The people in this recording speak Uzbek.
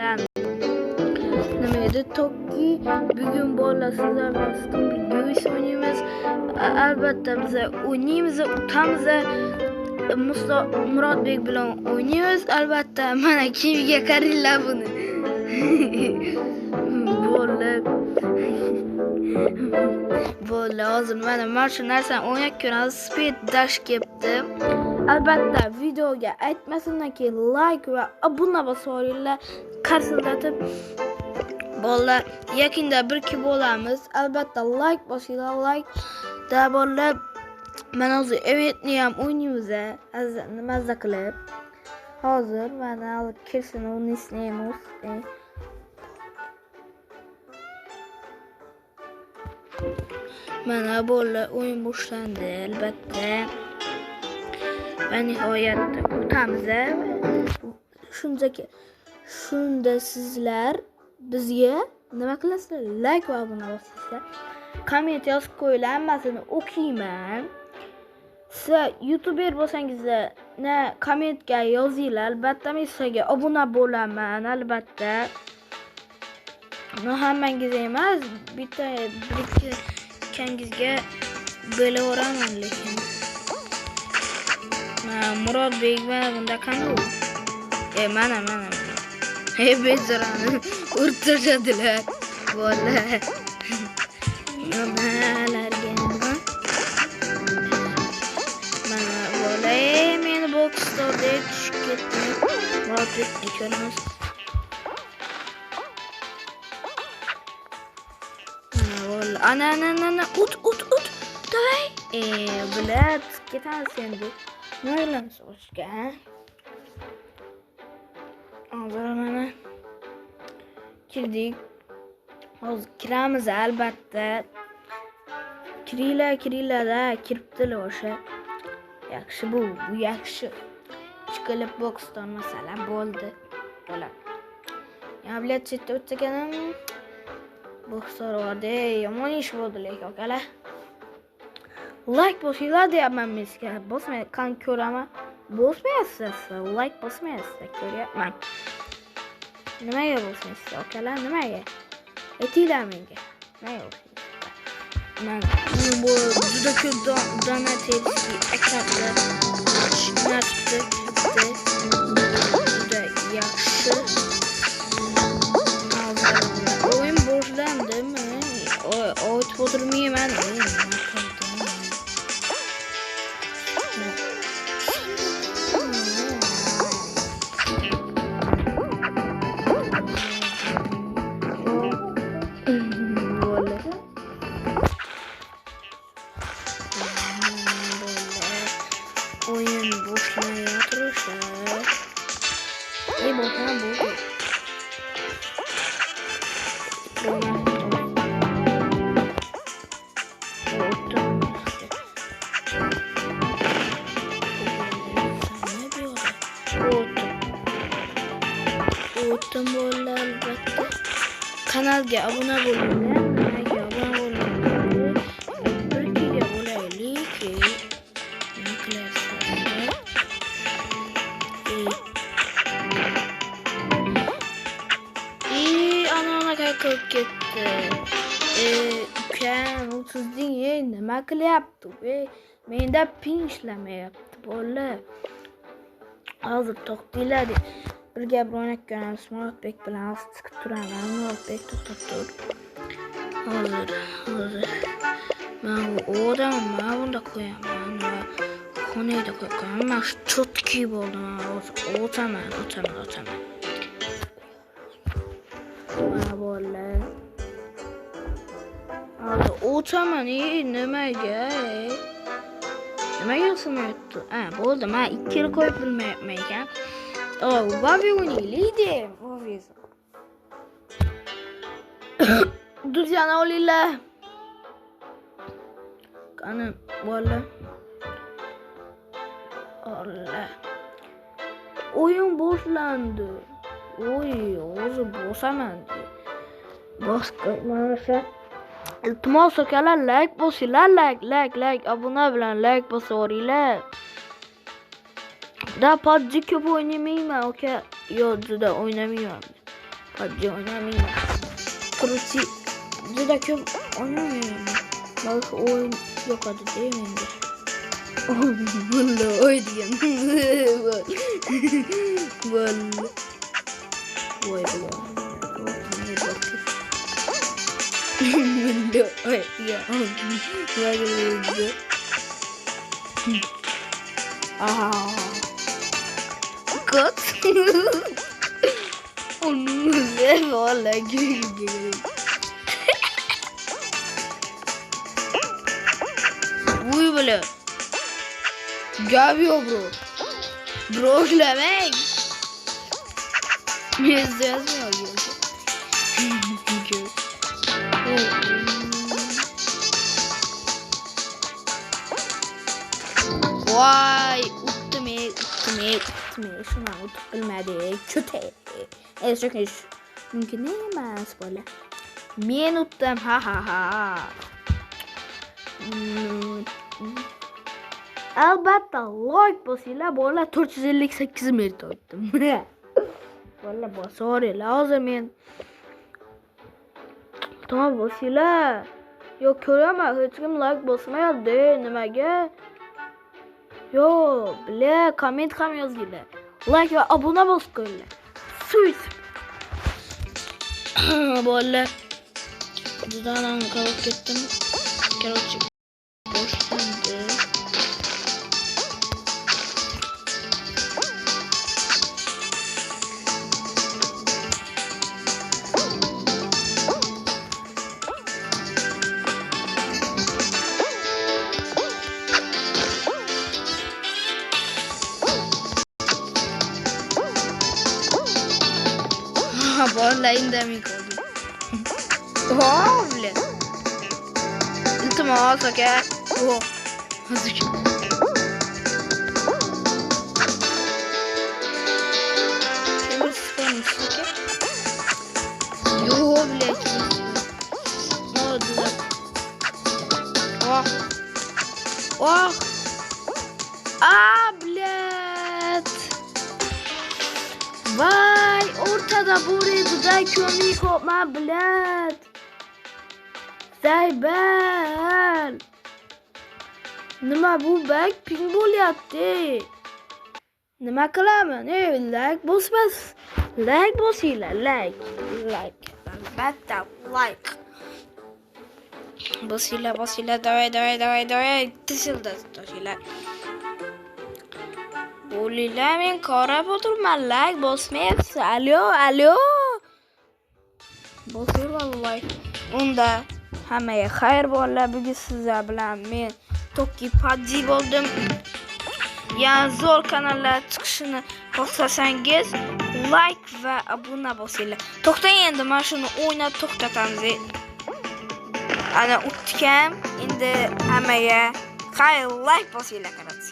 Nima edi? Toki bugun bolalar sizlar bilan Stumbil o'ynaymiz. Albatta biz o'ynaymiz, utamiz. Murodbek bilan o'ynaymiz. Albatta mana kiyimiga qaranglar buni. Bolalar hozir mana shu narsani o'ynab ko'ramiz. Speed dash kelibdi. Albatta videoga aytmasindan keyin like va obuna bosaveringlar. Qarsillatib bolalar yakında bir ki bo'lamiz. Albatta like bosinglar, like da bolalar mana hozir eventni ham o'ynaymiz. Mazza qilib. Hozir mana kirsin o'ynaymiz. Mana bolalar o'yin boshlandi albatta. Va nihoyatda o'tamiz. Shunda sizlar bizga nima qilasizlar? Like va obuna bosinglar. Komment yozib qo'yinglar, hammasini o'qiyman. Siz YouTuber bo'lsangizlar, kommentga yozinglar. Albatta men sizga obuna bo'laman, albatta. Hammangizga emas, bitta kangizga bo'laveraman lekin. Murodbek mana bunda qanday? Mana. Bezorani o'rtashadilar. Vallahi. Nimalarga mana vallahi meni boksda tushib ketdim. Murodbekni ko'ramiz. Ana ut. Davay. Bular ketamiz endi. Noylan so'rashga. Hozir mana kirdik. Hozir kiramiz albatta. Kiringlar-da, kiribdilar o'sha. Yaxshi bu yaxshi. Chiqilib boksdan masalan bo'ldi. Bo'lar. Ya bilet chetda o'tganim bokslar bordi. Yomon ish bo'ldi lekin akalar. Like bosinglar deyapman sizga. Bosmay qan ko'raman. Bosmayapsiz. Like bosmayapsiz, ko'ryapman. Nimaga bosmaysiz akalar? Nimaga? Aytinglar menga. Nimaga bosmaysiz? Mana bu juda ko'p donaterski akkalar chiqaribdi. Juda yaxshi. O'yin boshlandimi? O'tib o'tirmayman. Oyun boşluğuna oturursa boşluğuna buldu. O'tdim bolalar albatta. Kanalga obuna bo'linglar. Ko'p ketdi. Ukam 30 ding nima qilyapti? Menda ping ishlamayapti bolalar. Hozir to'xtinglar. Birga o'ynab ko'ramiz. Murodbek bilan chiqib turaman. Murodbek to'xtab tur. Hozir. Men odamni bunda qo'yaman va xonaga qo'yaman. Men chotki bo'ldim. Hozir o'taman. Mana bolalar. Hozir o'taman. Nimaga? Nimaga o'smayapti? Bo'ldi. Men 2 yil qo'yib bilmayapman ekan. Vavi o'ynaylik. Duzyani olinglar. Qani bolalar. O'yin boshlandi. Hozir bosaman. Mana iltimos akalar, like bosinglar, like, obuna bilan like bosaveringlar. Da PUBG ko'p o'ynamayman aka. Yo, juda o'ynamayman. PUBG oynamayman. Turchi juda ko'p o'ynamayman. Bak o'yin yo'qadi deyman. Valla oynagan. Valla. Voy bula. Valla oynagan. Aha. Kot. Onu ne valla gülüyor. Uy böyle. Gavio bro. Bro demek. Yazmıyor gibi. Vay uttum. Şuna utup bilmedi. Kötü. Çok iş. Mümkün değilmez böyle. Men uttum. Ha. Albatta like basıyla böyle 458 merit oynadım. Böyle basarı lazım men. Tamam basıyla. Yok köreme hiç kim like basmaydı nimaga? Yo bile comment ham yozgila. Like ve abone bosqilla. Süt. Böyle. Judadan kalıp ketdim. Короче, boşlandı. Vallahi endemik oldu. Oh, блин. İltimas okey. Oh. Hadi ki. Demir sıkılmış okey. Yo, блядь. Ne oldu lan? Oh. Oh. Блядь. Vay ortada buraya da kömür kopma blad. Zaybel. Nima bu bak ping bo'lyapti. Nima qilaman? Like bosmas. Like bosinglar, like. Albatta like. Bosinglar, davay. Tishilda toshinglar. Bo'lilar men qarab o'tirman, like bosmayapsiz. Alo. Bosing vallahi. Unda hammaga xayr bolalar, bugun sizlar bilan men Toki PUBG bo'ldim. Yana zo'r kanallar chiqishini xohlasangiz like va obuna bosinglar. To'xtang endi, men shuni o'ynab to'xtatamiz. Ana o'tgan. Endi hammaga xayr like bosinglar.